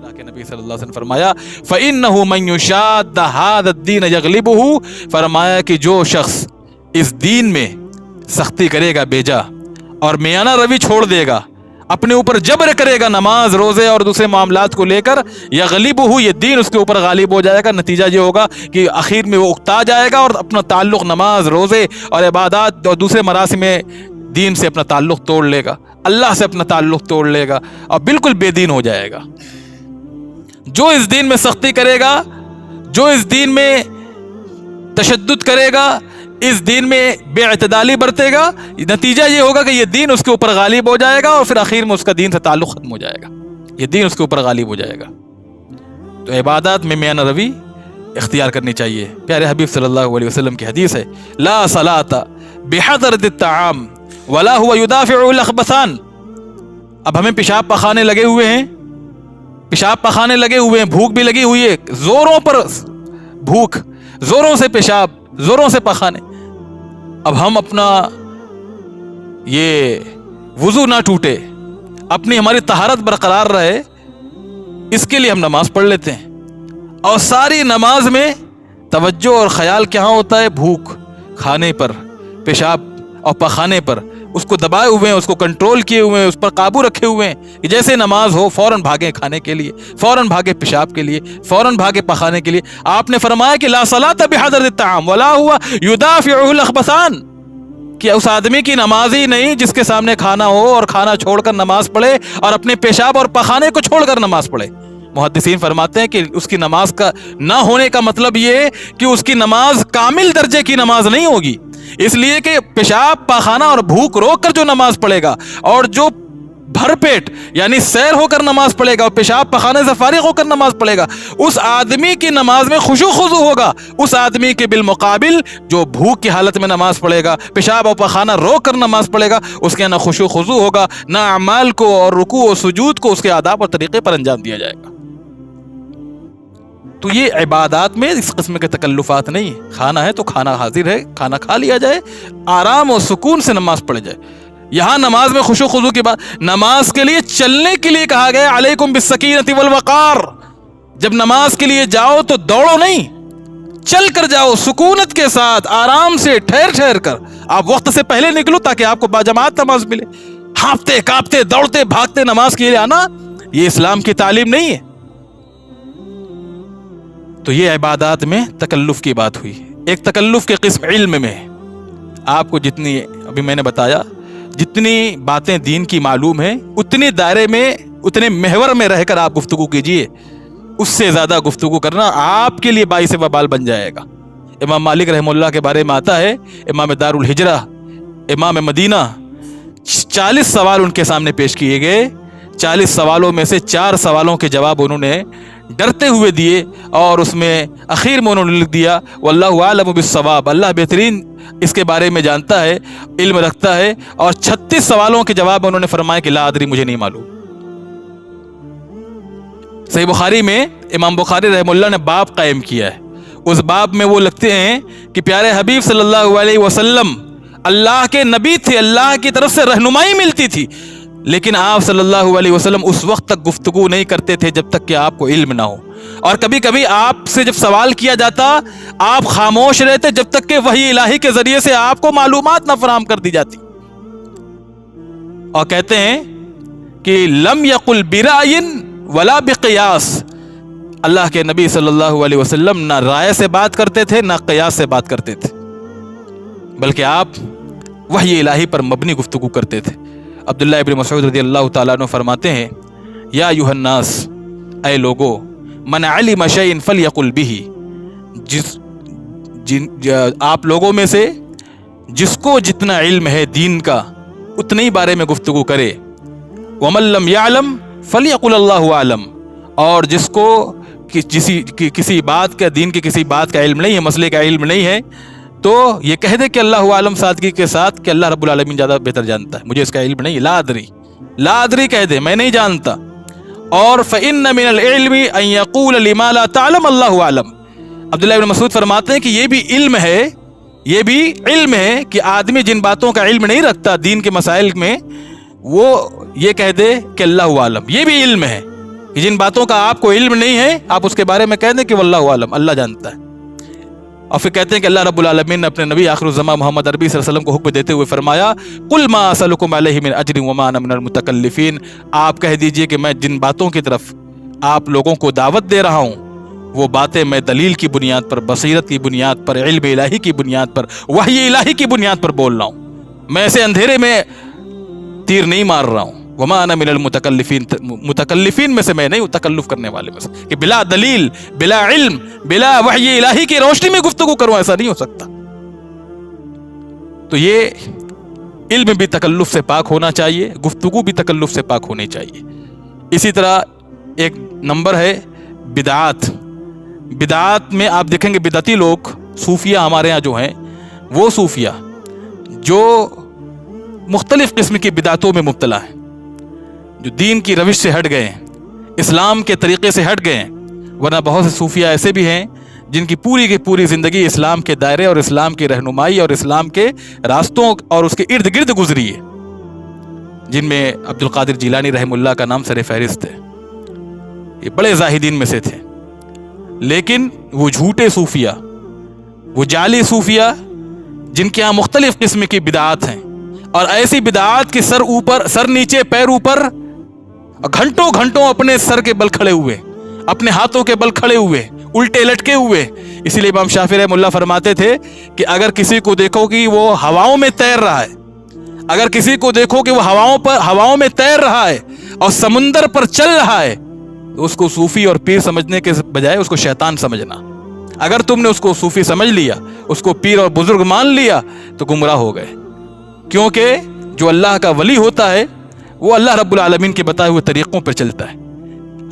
اللہ کے نبی صلی اللہ علیہ وسلم نے فرمایا فَإِنَّهُ مَن يُشَادَّ هَذَا الدِّينَ يَغْلِبُهُ، فرمایا کہ جو شخص اس دین میں سختی کرے گا بیجا اور میانہ روی چھوڑ دے گا، اپنے اوپر جبر کرے گا نماز روزے اور دوسرے معاملات کو لے کر، یغلبہ، یہ دین اس کے اوپر غالب ہو جائے گا، نتیجہ یہ ہوگا کہ آخر میں وہ اکتا جائے گا اور اپنا تعلق نماز روزے اور عبادات اور دوسرے مراسم دین سے اپنا تعلق توڑ لے گا، اللہ سے اپنا تعلق توڑ لے گا اور بالکل بے دین ہو جائے گا۔ جو اس دین میں سختی کرے گا، جو اس دین میں تشدد کرے گا، اس دین میں بے اعتدالی برتے گا، نتیجہ یہ ہوگا کہ یہ دین اس کے اوپر غالب ہو جائے گا اور پھر آخر میں اس کا دین سے تعلق ختم ہو جائے گا، یہ دین اس کے اوپر غالب ہو جائے گا۔ تو عبادات میں میانہ روی اختیار کرنی چاہیے۔ پیارے حبیب صلی اللہ علیہ وسلم کی حدیث ہے لا صلاۃ بحضرۃ الطعام ولا هو يدافع الاخبثان۔ اب ہمیں پیشاب پخانے لگے ہوئے ہیں، پیشاب پخانے لگے ہوئے ہیں، بھوک بھی لگی ہوئی ہے، زوروں پر بھوک، زوروں سے پیشاب، زوروں سے پخانے، اب ہم اپنا یہ وضو نہ ٹوٹے، اپنی ہماری طہارت برقرار رہے، اس کے لیے ہم نماز پڑھ لیتے ہیں، اور ساری نماز میں توجہ اور خیال کہاں ہوتا ہے؟ بھوک، کھانے پر، پیشاب اور پخانے پر، اس کو دبائے ہوئے ہیں، اس کو کنٹرول کیے ہوئے ہیں، اس پر قابو رکھے ہوئے ہیں کہ جیسے نماز ہو فوراً بھاگیں کھانے کے لیے، فوراً بھاگے پیشاب کے لیے، فوراً بھاگے پخانے کے لیے۔ آپ نے فرمایا کہ لا صلاۃ بحضرۃ الطعام ولا هو يدافعه الاخبثان، کہ اس آدمی کی نماز ہی نہیں جس کے سامنے کھانا ہو اور کھانا چھوڑ کر نماز پڑھے اور اپنے پیشاب اور پخانے کو چھوڑ کر نماز پڑھے۔ محدثین فرماتے ہیں کہ اس کی نماز کا نہ ہونے کا مطلب یہ کہ اس کی نماز کامل درجے کی نماز نہیں ہوگی، اس لیے کہ پیشاب پخانہ اور بھوک روک کر جو نماز پڑھے گا اور جو بھر پیٹ یعنی سیر ہو کر نماز پڑھے گا اور پیشاب پخانے سے فارغ ہو کر نماز پڑھے گا، اس آدمی کی نماز میں خشوع خضوع ہوگا، اس آدمی کے بالمقابل جو بھوک کی حالت میں نماز پڑھے گا، پیشاب اور پخانہ روک کر نماز پڑھے گا، اس کے نہ خشوع خضوع ہوگا، نہ اعمال کو اور رکوع و سجود کو اس کے آداب اور طریقے پر انجام دیا جائے گا۔ تو یہ عبادات میں اس قسم کے تکلفات نہیں ہے، کھانا ہے تو کھانا حاضر ہے، کھانا کھا لیا جائے، آرام اور سکون سے نماز پڑھ جائے۔ یہاں نماز میں خشوع خضوع کی بات، نماز کے لیے چلنے کے لیے کہا گیا علیکم بالسکینۃ والوقار، جب نماز کے لیے جاؤ تو دوڑو نہیں، چل کر جاؤ، سکونت کے ساتھ، آرام سے، ٹھہر ٹھہر کر، آپ وقت سے پہلے نکلو تاکہ آپ کو باجماعت نماز ملے۔ ہانپتے کانپتے دوڑتے بھاگتے نماز کے لیے آنا یہ اسلام کی تعلیم نہیں ہے۔ تو یہ عبادات میں تکلف کی بات ہوئی۔ ایک تکلف کے قسم علم میں، آپ کو جتنی ابھی میں نے بتایا، جتنی باتیں دین کی معلوم ہیں اتنے دائرے میں، اتنے محور میں رہ کر آپ گفتگو کیجئے، اس سے زیادہ گفتگو کرنا آپ کے لیے باعث وبال بن جائے گا۔ امام مالک رحمہ اللہ کے بارے میں آتا ہے، امام دار الہجرہ، امام مدینہ، 40 سوال ان کے سامنے پیش کیے گئے، 40 سوالوں میں سے 4 سوالوں کے جواب انہوں نے ڈرتے ہوئے دیے، اور اس میں اخیر میں انہوں نے لکھ دیا واللہ اعلم بالصواب، اللہ بہترین اس کے بارے میں جانتا ہے، علم رکھتا ہے، اور 36 سوالوں کے جواب انہوں نے فرمایا کہ لا ادری، مجھے نہیں معلوم۔ صحیح بخاری میں امام بخاری رحمہ اللہ نے باب قائم کیا ہے، اس باب میں وہ لکھتے ہیں کہ پیارے حبیب صلی اللہ علیہ وسلم اللہ کے نبی تھے، اللہ کی طرف سے رہنمائی ملتی تھی، لیکن آپ صلی اللہ علیہ وسلم اس وقت تک گفتگو نہیں کرتے تھے جب تک کہ آپ کو علم نہ ہو، اور کبھی کبھی آپ سے جب سوال کیا جاتا آپ خاموش رہتے جب تک کہ وحی الہی کے ذریعے سے آپ کو معلومات نہ فراہم کر دی جاتی۔ اور کہتے ہیں کہ لم یقل برأی ولا بقیاس، اللہ کے نبی صلی اللہ علیہ وسلم نہ رائے سے بات کرتے تھے نہ قیاس سے بات کرتے تھے، بلکہ آپ وحی الہی پر مبنی گفتگو کرتے تھے۔ عبداللہ ابن مسعود رضی اللہ تعالیٰ عنہ فرماتے ہیں یا ایھا الناس، اے لوگو، من علم شیئا فلیقل بہ، آپ لوگوں میں سے جس کو جتنا علم ہے دین کا اتنے ہی بارے میں گفتگو کرے، ومن لم یعلم فلیقل اللہ اعلم، اور جس کو کسی بات کا، دین کی کسی بات کا علم نہیں ہے، مسئلے کا علم نہیں ہے، تو یہ کہہ دے کہ اللہ عالم سادگی کے ساتھ کہ اللہ رب العالمین زیادہ بہتر جانتا ہے، مجھے اس کا علم نہیں، لا ادری، لا ادری کہہ دے، میں نہیں جانتا۔ اور فإن من العلم ان يقول لما لا تعلم اللہ عالم، عبداللہ ابن مسعود فرماتے ہیں کہ یہ بھی علم ہے، یہ بھی علم ہے کہ آدمی جن باتوں کا علم نہیں رکھتا دین کے مسائل میں، وہ یہ کہہ دے کہ اللہ عالم، یہ بھی علم ہے۔ کہ جن باتوں کا آپ کو علم نہیں ہے آپ اس کے بارے میں کہہ دیں کہ واللہ عالم، اللہ جانتا ہے. اور پھر کہتے ہیں کہ اللہ رب العالمین نے اپنے نبی آخر الزمان محمد عربی صلی اللہ علیہ وسلم کو حکم دیتے ہوئے فرمایا قل ما اسألکم علیہ من اجر وما انا من المتکلفین، آپ کہہ دیجئے کہ میں جن باتوں کی طرف آپ لوگوں کو دعوت دے رہا ہوں وہ باتیں میں دلیل کی بنیاد پر، بصیرت کی بنیاد پر، علم الہی کی بنیاد پر، وحی الہی کی بنیاد پر بول رہا ہوں. میں ایسے اندھیرے میں تیر نہیں مار رہا ہوں. وما انا من المتکلفین، متکلفین میں سے میں نہیں ہوں، تکلف کرنے والے میں سے، کہ بلا دلیل، بلا علم، بلا وحی الہی کی روشنی میں گفتگو کروں، ایسا نہیں ہو سکتا. تو یہ علم بھی تکلف سے پاک ہونا چاہیے، گفتگو بھی تکلف سے پاک ہونی چاہیے. اسی طرح ایک نمبر ہے بدعات. بدعات میں آپ دیکھیں گے بدعتی لوگ، صوفیہ ہمارے ہاں جو ہیں، وہ صوفیہ جو مختلف قسم کی بدعتوں میں مبتلا ہیں، جو دین کی روش سے ہٹ گئے ہیں، اسلام کے طریقے سے ہٹ گئے ہیں. ورنہ بہت سے صوفیہ ایسے بھی ہیں جن کی پوری زندگی اسلام کے دائرے اور اسلام کی رہنمائی اور اسلام کے راستوں اور اس کے ارد گرد گزری ہے، جن میں عبد القادر جیلانی رحمہ اللہ کا نام سر فہرست ہے. یہ بڑے زاہدین میں سے تھے، لیکن وہ جھوٹے صوفیہ، وہ جعلی صوفیہ جن کے ہاں مختلف قسم کی بدعات ہیں، اور ایسی بدعات کی سر نیچے پیر اوپر، گھنٹوں اپنے سر کے بل کھڑے ہوئے، اپنے ہاتھوں کے بل کھڑے ہوئے، الٹے لٹکے ہوئے. اسی لیے امام شافعی رحمہ اللہ فرماتے تھے کہ اگر کسی کو دیکھو کہ وہ ہواؤں میں تیر رہا ہے، اگر کسی کو دیکھو کہ وہ ہواؤں میں تیر رہا ہے اور سمندر پر چل رہا ہے، تو اس کو صوفی اور پیر سمجھنے کے بجائے اس کو شیطان سمجھنا. اگر تم نے اس کو صوفی سمجھ لیا، اس کو پیر اور بزرگ مان لیا، تو گمراہ ہو گئے. کیونکہ جو اللہ کا ولی ہوتا ہے وہ اللہ رب العالمین کے بتائے ہوئے طریقوں پر چلتا ہے.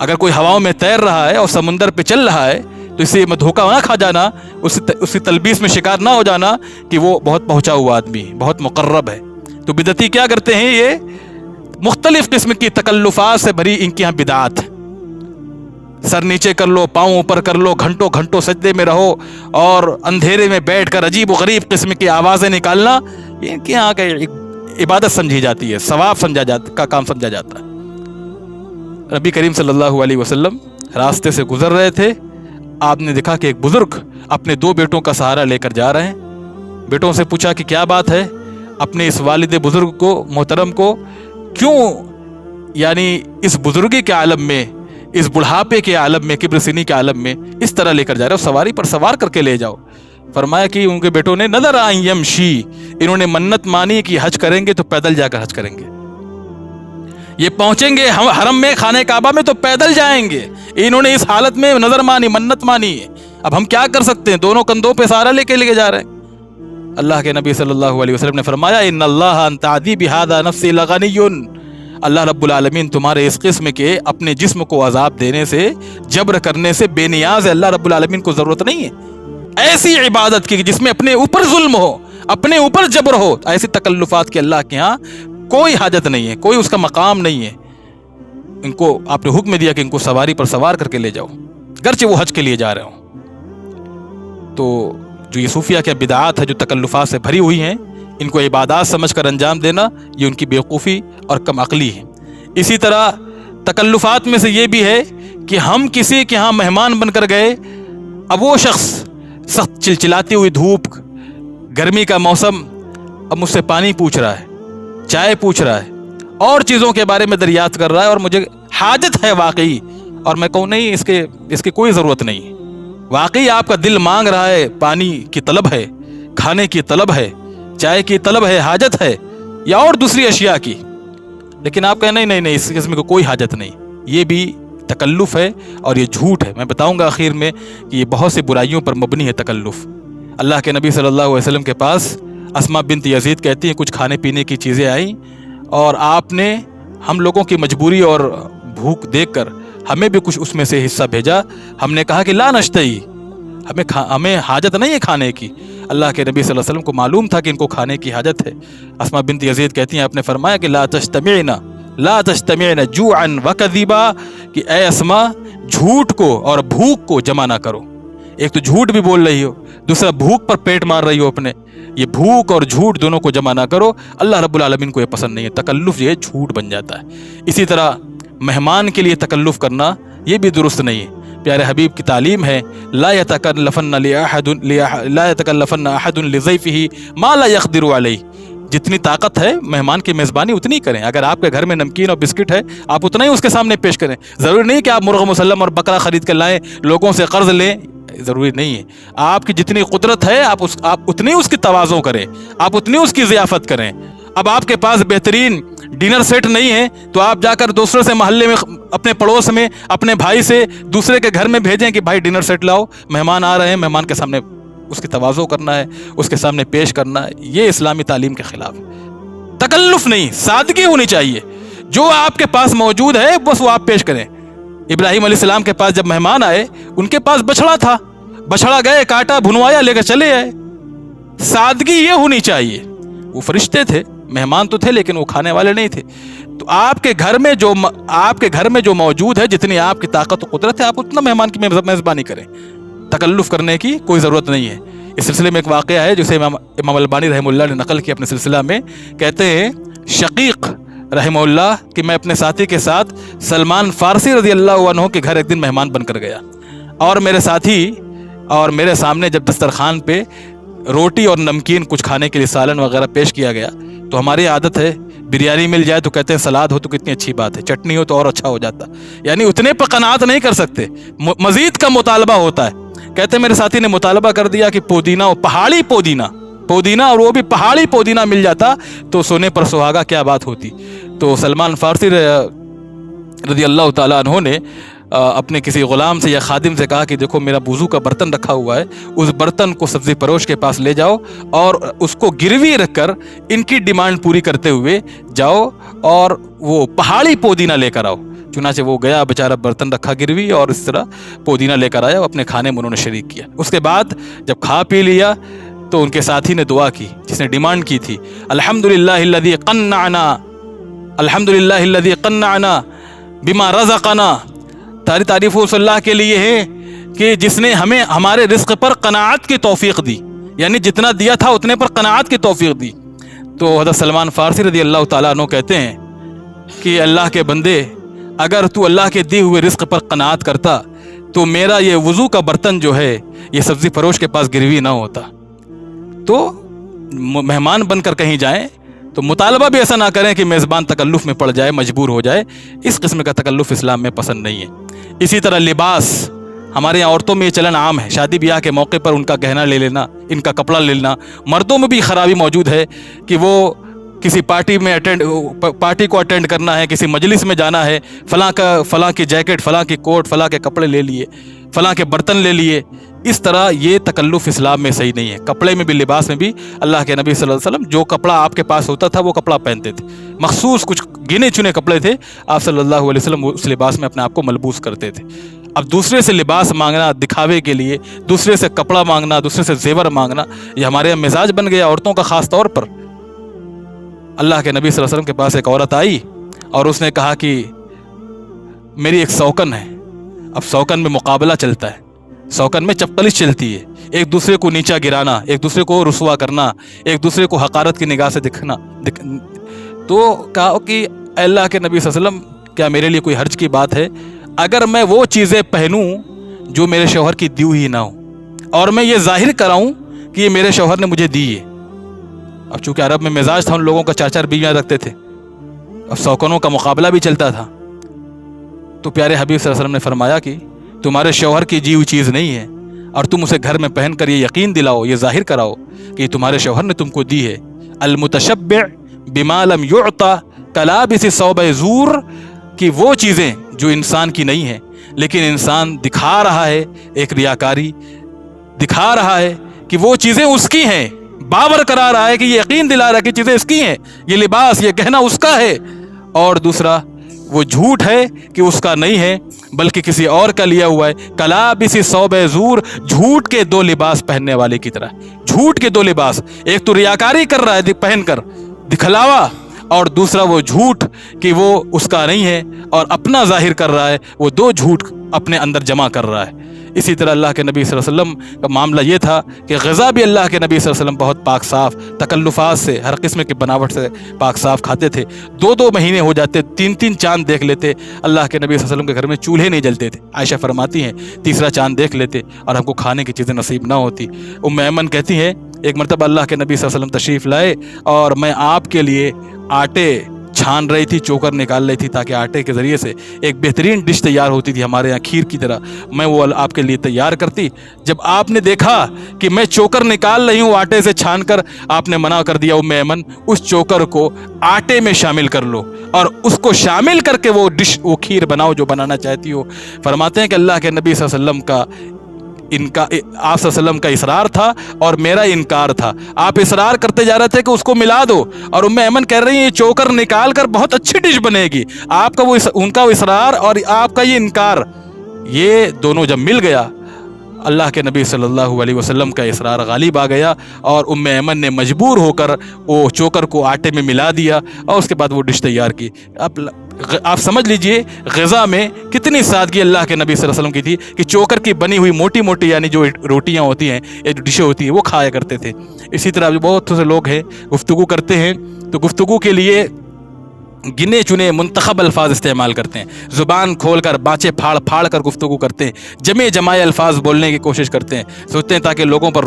اگر کوئی ہواؤں میں تیر رہا ہے اور سمندر پہ چل رہا ہے تو اسے دھوکہ نہ کھا جانا، اس کی تلبیس میں شکار نہ ہو جانا کہ وہ بہت پہنچا ہوا آدمی، بہت مقرب ہے. تو بدعتی کیا کرتے ہیں؟ یہ مختلف قسم کی تکلفات سے بھری ان کے یہاں بدعات. سر نیچے کر لو، پاؤں اوپر کر لو، گھنٹوں سجدے میں رہو، اور اندھیرے میں بیٹھ کر عجیب و غریب قسم کی آوازیں نکالنا، یہ ان کے یہاں کا عبادت سمجھی جاتی ہے، ثواب کا کام سمجھا جاتا ہے. نبی کریم صلی اللہ علیہ وسلم راستے سے گزر رہے تھے. آپ نے دیکھا کہ ایک بزرگ اپنے 2 بیٹوں کا سہارا لے کر جا رہے ہیں. بیٹوں سے پوچھا کہ کیا بات ہے، اپنے اس والد بزرگ کو، محترم کو، کیوں یعنی اس بزرگی کے عالم میں، اس بڑھاپے کے عالم میں، کبر سنی کے عالم میں اس طرح لے کر جا رہے ہو؟ سواری پر سوار کر کے لے جاؤ. فرمایا کہ ان کے بیٹوں نے نظر آئیں یمشی، انہوں نے منت مانی کہ حج کریں گے تو پیدل جا کر حج کریں گے. یہ پہنچیں گے حرم میں، خانہ کعبہ میں، تو پیدل جائیں گے. انہوں نے اس حالت میں نظر مانی، منت مانی ہے. اب ہم کیا کر سکتے ہیں؟ دونوں کندھوں پہ سہارا لے کے جا رہے ہیں. اللہ کے نبی صلی اللہ علیہ وسلم نے فرمایا ان اللہ ان تعذیب ھذا نفسی لغنی، اللہ رب العالمین تمہارے اس قسم کے اپنے جسم کو عذاب دینے سے، جبر کرنے سے بے نیاز ہے. اللہ رب العالمین کو ضرورت نہیں ہے ایسی عبادت کی جس میں اپنے اوپر ظلم ہو، اپنے اوپر جبر ہو. ایسی تکلفات کے اللہ کے ہاں کوئی حاجت نہیں ہے، کوئی اس کا مقام نہیں ہے. ان کو آپ نے حکم دیا کہ ان کو سواری پر سوار کر کے لے جاؤ، گرچہ وہ حج کے لیے جا رہے ہوں. تو جو یہ صوفیہ کے بدعات ہے جو تکلفات سے بھری ہوئی ہیں، ان کو عبادات سمجھ کر انجام دینا، یہ ان کی بیوقوفی اور کم عقلی ہے. اسی طرح تکلفات میں سے یہ بھی ہے کہ ہم کسی کے ہاں مہمان بن کر گئے، اب وہ شخص سخت چلچلاتی ہوئی دھوپ، گرمی کا موسم، اب مجھ سے پانی پوچھ رہا ہے، چائے پوچھ رہا ہے، اور چیزوں کے بارے میں دریافت کر رہا ہے، اور مجھے حاجت ہے واقعی، اور میں کہوں نہیں اس کی کوئی ضرورت نہیں. واقعی آپ کا دل مانگ رہا ہے، پانی کی طلب ہے، کھانے کی طلب ہے، چائے کی طلب ہے، حاجت ہے، یا اور دوسری اشیاء کی، لیکن آپ کہیں نہیں اس قسم کو کوئی حاجت نہیں. یہ بھی تکلف ہے اور یہ جھوٹ ہے. میں بتاؤں گا آخر میں کہ یہ بہت سی برائیوں پر مبنی ہے تکلف. اللہ کے نبی صلی اللہ علیہ وسلم کے پاس اسماء بنت یزید کہتی ہیں کچھ کھانے پینے کی چیزیں آئیں، اور آپ نے ہم لوگوں کی مجبوری اور بھوک دیکھ کر ہمیں بھی کچھ اس میں سے حصہ بھیجا. ہم نے کہا کہ لا نشتہی، ہمیں حاجت نہیں ہے کھانے کی. اللہ کے نبی صلی اللہ علیہ وسلم کو معلوم تھا کہ ان کو کھانے کی حاجت ہے. اسماء بنت یزید کہتی ہیں آپ نے فرمایا کہ لا تجتمعن جوعا وکذبا، کہ اے اسماء جھوٹ کو اور بھوک کو جمع نہ کرو. ایک تو جھوٹ بھی بول رہی ہو، دوسرا بھوک پر پیٹ مار رہی ہو اپنے. یہ بھوک اور جھوٹ دونوں کو جمع نہ کرو. اللہ رب العالمین کو یہ پسند نہیں ہے. تکلف یہ جھوٹ بن جاتا ہے. اسی طرح مہمان کے لیے تکلف کرنا یہ بھی درست نہیں ہے۔ پیارے حبیب کی تعلیم ہے لا يتکلفن احد لضیفہ ما لا يقدر علیہ، جتنی طاقت ہے مہمان کی میزبانی اتنی کریں۔ اگر آپ کے گھر میں نمکین اور بسکٹ ہے آپ اتنا ہی اس کے سامنے پیش کریں، ضروری نہیں کہ آپ مرغ مسلم اور بکرا خرید کر لائیں، لوگوں سے قرض لیں، ضروری نہیں ہے۔ آپ کی جتنی قدرت ہے آپ اتنی اس کی تواضع کریں، آپ اتنی اس کی ضیافت کریں۔ اب آپ کے پاس بہترین ڈنر سیٹ نہیں ہے تو آپ جا کر دوسرے سے محلے میں، اپنے پڑوس میں، اپنے بھائی سے دوسرے کے گھر میں بھیجیں کہ بھائی ڈنر سیٹ لاؤ، مہمان آ رہے ہیں، مہمان کے سامنے اس کی تواضع کرنا ہے، اس کے سامنے پیش کرنا ہے۔ یہ اسلامی تعلیم کے خلاف ہے۔ تکلف نہیں، سادگی ہونی چاہیے، جو آپ کے پاس موجود ہے بس وہ آپ پیش کریں۔ ابراہیم علیہ السلام کے پاس جب مہمان آئے ان کے پاس بچڑا تھا، بچڑا گئے، کاٹا، بھنوایا، لے کر چلے آئے۔ سادگی یہ ہونی چاہیے۔ وہ فرشتے تھے، مہمان تو تھے لیکن وہ کھانے والے نہیں تھے۔ تو آپ کے گھر میں جو موجود ہے، جتنی آپ کی طاقت و قدرت ہے آپ اتنا مہمان کی میزبانی کریں، تکلف کرنے کی کوئی ضرورت نہیں ہے۔ اس سلسلے میں ایک واقعہ ہے جسے امام البانی رحمہ اللہ نے نقل کیا اپنے سلسلہ میں، کہتے ہیں شقیق رحمہ اللہ کہ میں اپنے ساتھی کے ساتھ سلمان فارسی رضی اللہ عنہ کے گھر ایک دن مہمان بن کر گیا، اور میرے ساتھی اور میرے سامنے جب دسترخوان پہ روٹی اور نمکین کچھ کھانے کے لیے سالن وغیرہ پیش کیا گیا تو ہماری عادت ہے بریانی مل جائے تو کہتے ہیں سلاد ہو تو کتنی اچھی بات ہے، چٹنی ہو تو اور اچھا ہو جاتا، یعنی اتنے پر قناعت نہیں کر سکتے، مزید کا مطالبہ ہوتا ہے۔ کہتے ہیں میرے ساتھی نے مطالبہ کر دیا کہ پودینہ، پہاڑی پودینہ اور وہ بھی پہاڑی پودینہ مل جاتا تو سونے پر سہاگا کیا بات ہوتی۔ تو سلمان فارسی رضی اللہ تعالیٰ عنہ نے اپنے کسی غلام سے یا خادم سے کہا کہ دیکھو میرا وضو کا برتن رکھا ہوا ہے، اس برتن کو سبزی فروش کے پاس لے جاؤ اور اس کو گروی رکھ کر ان کی ڈیمانڈ پوری کرتے ہوئے جاؤ اور وہ پہاڑی پودینہ لے کر آؤ۔ چنانچہ وہ گیا، بیچارہ برتن رکھا گروی اور اس طرح پودینہ لے کر آیا، اپنے کھانے میں انہوں نے شریک کیا۔ اس کے بعد جب کھا پی لیا تو ان کے ساتھی نے دعا کی جس نے ڈیمانڈ کی تھی، الحمدللہ الذی قنعنا بما رزقنا، ساری تعریف اس اللہ کے لیے ہے کہ جس نے ہمیں ہمارے رزق پر قناعت کی توفیق دی، یعنی جتنا دیا تھا اتنے پر قناعت کی توفیق دی۔ تو حضرت سلمان فارسی رضی اللہ تعالیٰ عنہ کہتے ہیں کہ اللہ کے بندے، اگر تو اللہ کے دی ہوئے رزق پر قناعت کرتا تو میرا یہ وضو کا برتن جو ہے یہ سبزی فروش کے پاس گروی نہ ہوتا۔ تو مہمان بن کر کہیں جائیں تو مطالبہ بھی ایسا نہ کریں کہ میزبان تکلف میں پڑ جائے، مجبور ہو جائے، اس قسم کا تکلف اسلام میں پسند نہیں ہے۔ اسی طرح لباس، ہمارے یہاں عورتوں میں یہ چلن عام ہے، شادی بیاہ کے موقع پر ان کا گہنا لے لینا، ان کا کپڑا لے لینا۔ مردوں میں بھی خرابی موجود ہے کہ وہ کسی پارٹی کو اٹینڈ کرنا ہے، کسی مجلس میں جانا ہے، فلاں کی جیکٹ، فلاں کی کوٹ، فلاں کے کپڑے لے لیے، فلاں کے برتن لے لیے۔ اس طرح یہ تکلف اسلام میں صحیح نہیں ہے۔ کپڑے میں بھی، لباس میں بھی اللہ کے نبی صلی اللہ علیہ وسلم جو کپڑا آپ کے پاس ہوتا تھا وہ کپڑا پہنتے تھے، مخصوص کچھ گنے چنے کپڑے تھے، آپ صلی اللہ علیہ وسلم اس لباس میں اپنے آپ کو ملبوس کرتے تھے۔ اب دوسرے سے لباس مانگنا دکھاوے کے لیے، دوسرے سے کپڑا مانگنا، دوسرے سے زیور مانگنا، یہ ہمارے یہاں مزاج بن گیا عورتوں کا خاص طور پر۔ اللہ کے نبی صلی اللہ علیہ وسلم کے پاس ایک عورت آئی اور اس نے کہا کہ میری ایک سوکن ہے۔ اب سوکن میں مقابلہ چلتا ہے، سوکن میں چپقلش چلتی ہے، ایک دوسرے کو نیچا گرانا، ایک دوسرے کو رسوا کرنا، ایک دوسرے کو حقارت کی نگاہ سے دکھنا۔ تو کہا کہ اے اللہ کے نبی صلی اللہ علیہ وسلم، کیا میرے لیے کوئی حرج کی بات ہے اگر میں وہ چیزیں پہنوں جو میرے شوہر کی دی ہوئی نہ ہو، اور میں یہ ظاہر کراؤں کہ یہ میرے شوہر نے مجھے دی ہے؟ اب چونکہ عرب میں مزاج تھا ان لوگوں کا 4 بیویاں رکھتے تھے، اب سوکنوں کا مقابلہ بھی چلتا تھا۔ تو پیارے حبیب صلی اللہ علیہ وسلم نے فرمایا کہ تمہارے شوہر کی دی ہوئی چیز نہیں ہے اور تم اسے گھر میں پہن کر یہ یقین دلاؤ، یہ ظاہر کراؤ کہ یہ تمہارے شوہر نے تم کو دی ہے۔ المتشبع بما لم يعطى کلابس ثوب زور، کہ وہ چیزیں جو انسان کی نہیں ہیں لیکن انسان دکھا رہا ہے، ایک ریاکاری دکھا رہا ہے کہ وہ چیزیں اس کی ہیں، باور کرا رہا ہے کہ یہ یقین دلا رہا ہے کہ چیزیں اس کی ہیں، یہ لباس، یہ گہنا اس کا ہے، اور دوسرا وہ جھوٹ ہے کہ اس کا نہیں ہے بلکہ کسی اور کا لیا ہوا ہے۔ کلابس ثوب زور، جھوٹ کے 2 لباس پہننے والے کی طرح، جھوٹ کے 2 لباس، ایک تو ریاکاری کر رہا ہے پہن کر دکھلاوا، اور دوسرا وہ جھوٹ کہ وہ اس کا نہیں ہے اور اپنا ظاہر کر رہا ہے، وہ 2 جھوٹ اپنے اندر جمع کر رہا ہے۔ اسی طرح اللہ کے نبی صلی اللہ علیہ وسلم کا معاملہ یہ تھا کہ غذا بھی اللہ کے نبی صلی اللہ علیہ وسلم بہت پاک صاف، تکلفات سے، ہر قسم کی بناوٹ سے پاک صاف کھاتے تھے۔ 2 مہینے ہو جاتے، 3 چاند دیکھ لیتے، اللہ کے نبی صلی اللہ علیہ وسلم کے گھر میں چولہے نہیں جلتے تھے۔ عائشہ فرماتی ہیں 3 چاند دیکھ لیتے اور ہم کو کھانے کی چیزیں نصیب نہ ہوتی۔ ایمن کہتی ہیں ایک مرتبہ اللہ کے نبی صلی اللہ علیہ وسلم تشریف لائے اور میں آپ کے لیے آٹے چھان رہی تھی، چوکر نکال رہی تھی تاکہ آٹے کے ذریعے سے ایک بہترین ڈش تیار ہوتی تھی ہمارے یہاں کھیر کی طرح، میں وہ آپ کے لیے تیار کرتی۔ جب آپ نے دیکھا کہ میں چوکر نکال رہی ہوں آٹے سے چھان کر، آپ نے منع کر دیا ایمن اس چوکر کو آٹے میں شامل کر لو اور اس کو شامل کر کے وہ ڈش، وہ کھیر بناؤ جو بنانا چاہتی ہو۔ فرماتے ہیں کہ اللہ کے نبی صلی اللہ علیہ وسلم کا آپ صلی اللہ علیہ وسلم کا اصرار تھا اور میرا انکار تھا۔ آپ اصرار کرتے جا رہے تھے کہ اس کو ملا دو، اور ایمن کہہ رہی ہیں یہ چوکر نکال کر بہت اچھی ڈش بنے گی۔ آپ کا ان کا اصرار اور آپ کا یہ انکار، یہ دونوں جب مل گیا، اللہ کے نبی صلی اللہ علیہ وسلم کا اصرار غالب آ گیا اور ایمن نے مجبور ہو کر وہ چوکر کو آٹے میں ملا دیا اور اس کے بعد وہ ڈش تیار کی۔ آپ سمجھ لیجئے غذا میں کتنی سادگی اللہ کے نبی صلی اللہ علیہ وسلم کی تھی کہ چوکر کی بنی ہوئی موٹی موٹی یعنی جو روٹیاں ہوتی ہیں یا جو ڈشیں ہوتی ہیں وہ کھایا کرتے تھے۔ اسی طرح بہت سے لوگ ہیں گفتگو کرتے ہیں تو گفتگو کے لیے گنے چنے منتخب الفاظ استعمال کرتے ہیں، زبان کھول کر بانچے پھاڑ پھاڑ کر گفتگو کرتے ہیں، جمع جمائے الفاظ بولنے کی کوشش کرتے ہیں، سوچتے ہیں تاکہ لوگوں پر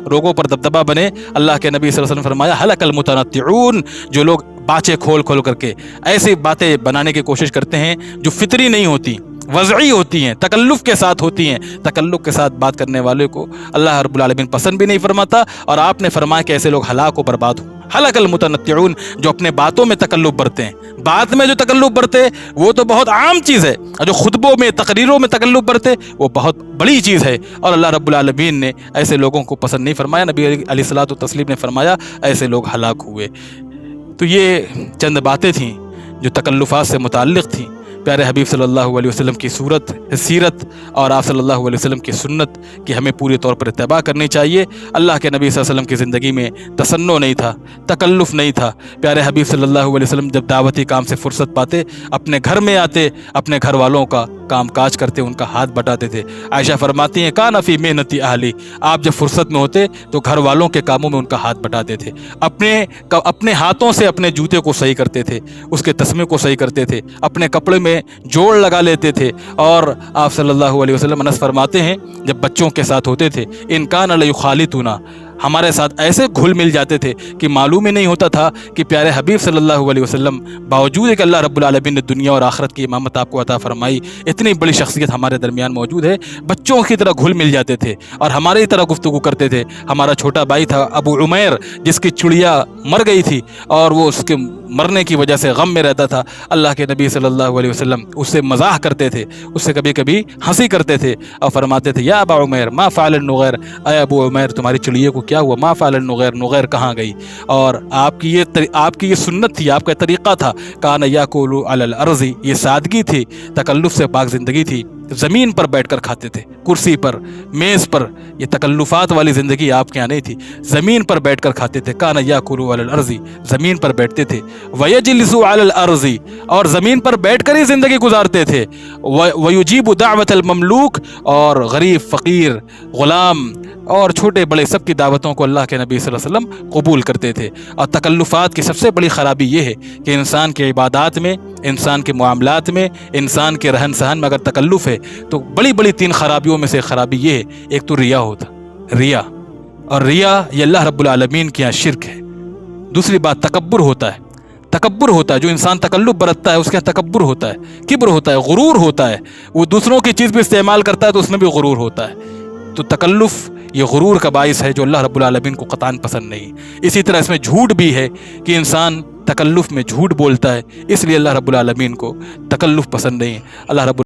لوگوں پر دبدبہ بنے۔ اللہ کے نبی صلی اللہ علیہ وسلم نے فرمایا ہلک المتنطعون، جو لوگ بانچے کھول کھول کر کے ایسی باتیں بنانے کی کوشش کرتے ہیں جو فطری نہیں ہوتی، وضعی ہوتی ہیں، تکلف کے ساتھ ہوتی ہیں، تکلف کے ساتھ بات کرنے والے کو اللہ رب العالمین پسند بھی نہیں فرماتا، اور آپ نے فرمایا کہ ایسے لوگ ہلاک و برباد ہوں۔ ہلاک المتنطعون، جو اپنے باتوں میں تکلف برتے ہیں، بات میں جو تکلف برتے وہ تو بہت عام چیز ہے، اور جو خطبوں میں تقریروں میں تکلف برتے وہ بہت بڑی چیز ہے، اور اللہ رب العالمین نے ایسے لوگوں کو پسند نہیں فرمایا۔ نبی علیہ الصلوۃ والتسلیم نے فرمایا ایسے لوگ ہلاک ہوئے۔ تو یہ چند باتیں تھیں جو تکلفات سے متعلق تھیں۔ پیارے حبیب صلی اللہ علیہ وسلم کی سیرت اور آپ صلی اللہ علیہ وسلم کی سنت کی ہمیں پوری طور پر اتباع کرنی چاہیے۔ اللہ کے نبی صلی اللہ علیہ وسلم کی زندگی میں تصنع نہیں تھا، تکلف نہیں تھا۔ پیارے حبیب صلی اللہ علیہ وسلم جب دعوتی کام سے فرصت پاتے اپنے گھر میں آتے، اپنے گھر والوں کا کام کاج کرتے، ان کا ہاتھ بٹاتے تھے۔ عائشہ فرماتی ہیں کان فی محنتی اہلی، آپ جب فرصت میں ہوتے تو گھر والوں کے کاموں میں ان کا ہاتھ بٹاتے تھے، اپنے ہاتھوں سے اپنے جوتے کو صحیح کرتے تھے، اس کے تسمے کو صحیح کرتے تھے، اپنے کپڑے میں جوڑ لگا لیتے تھے۔ اور آپ صلی اللہ علیہ وسلم انس فرماتے ہیں جب بچوں کے ساتھ ہوتے تھے ان کان لیخالطنا، ہمارے ساتھ ایسے گھل مل جاتے تھے کہ معلوم ہی نہیں ہوتا تھا کہ پیارے حبیب صلی اللہ علیہ وسلم باوجود ہے کہ اللہ رب العالمین نے دنیا اور آخرت کی امامت آپ کو عطا فرمائی، اتنی بڑی شخصیت ہمارے درمیان موجود ہے، بچوں کی طرح گھل مل جاتے تھے اور ہماری طرح گفتگو کرتے تھے۔ ہمارا چھوٹا بھائی تھا ابو عمیر، جس کی چڑیا مر گئی تھی اور وہ اس کے مرنے کی وجہ سے غم میں رہتا تھا، اللہ کے نبی صلی اللہ علیہ وسلم اس سے مزاح کرتے تھے، اس سے کبھی کبھی ہنسی کرتے تھے اور فرماتے تھے یا ابا عمیر ما فعل النغیر، اے ابو عمیر تمہاری چڑیے کو کیا ہوا، ما فعل النغیر، نغیر کہاں گئی۔ اور آپ کی یہ سنت تھی، آپ کا طریقہ تھا، کان یاکل علی الارض، یہ سادگی تھی، تکلف سے پاک زندگی تھی، زمین پر بیٹھ کر کھاتے تھے، کرسی پر، میز پر، یہ تکلفات والی زندگی آپ کے یہاں نہیں تھی، زمین پر بیٹھ کر کھاتے تھے، کان یاکل علی الارض، زمین پر بیٹھتے تھے، ویجلس علی الارض، اور زمین پر بیٹھ کر ہی زندگی گزارتے تھے، ویجیب دعوت المملوک، اور غریب فقیر غلام اور چھوٹے بڑے سب کی دعوتوں کو اللہ کے نبی صلی اللہ علیہ وسلم قبول کرتے تھے۔ اور تکلفات کی سب سے بڑی خرابی یہ ہے کہ انسان کے عبادات میں، انسان کے معاملات میں، انسان کے رہن سہن میں اگر تکلف ہے تو بڑی بڑی 3 خرابیوں میں سے خرابی یہ ہے، ایک تو ریا ہوتا، ریا، اور ریا یہ اللہ رب العالمین کے یہاں شرک ہے۔ دوسری بات تکبر ہوتا ہے، تکبر ہوتا ہے، جو انسان تکلف برتتا ہے اس کے تکبر ہوتا ہے، کبر ہوتا ہے، غرور ہوتا ہے، وہ دوسروں کی چیز بھی استعمال کرتا ہے تو اس میں بھی غرور ہوتا ہے۔ تو تکلف یہ غرور کا باعث ہے جو اللہ رب العالمین کو قطعاً پسند نہیں۔ اسی طرح اس میں جھوٹ بھی ہے کہ انسان تکلف میں جھوٹ بولتا ہے، اس لیے اللہ رب العالمین کو تکلف پسند نہیں۔ اللہ رب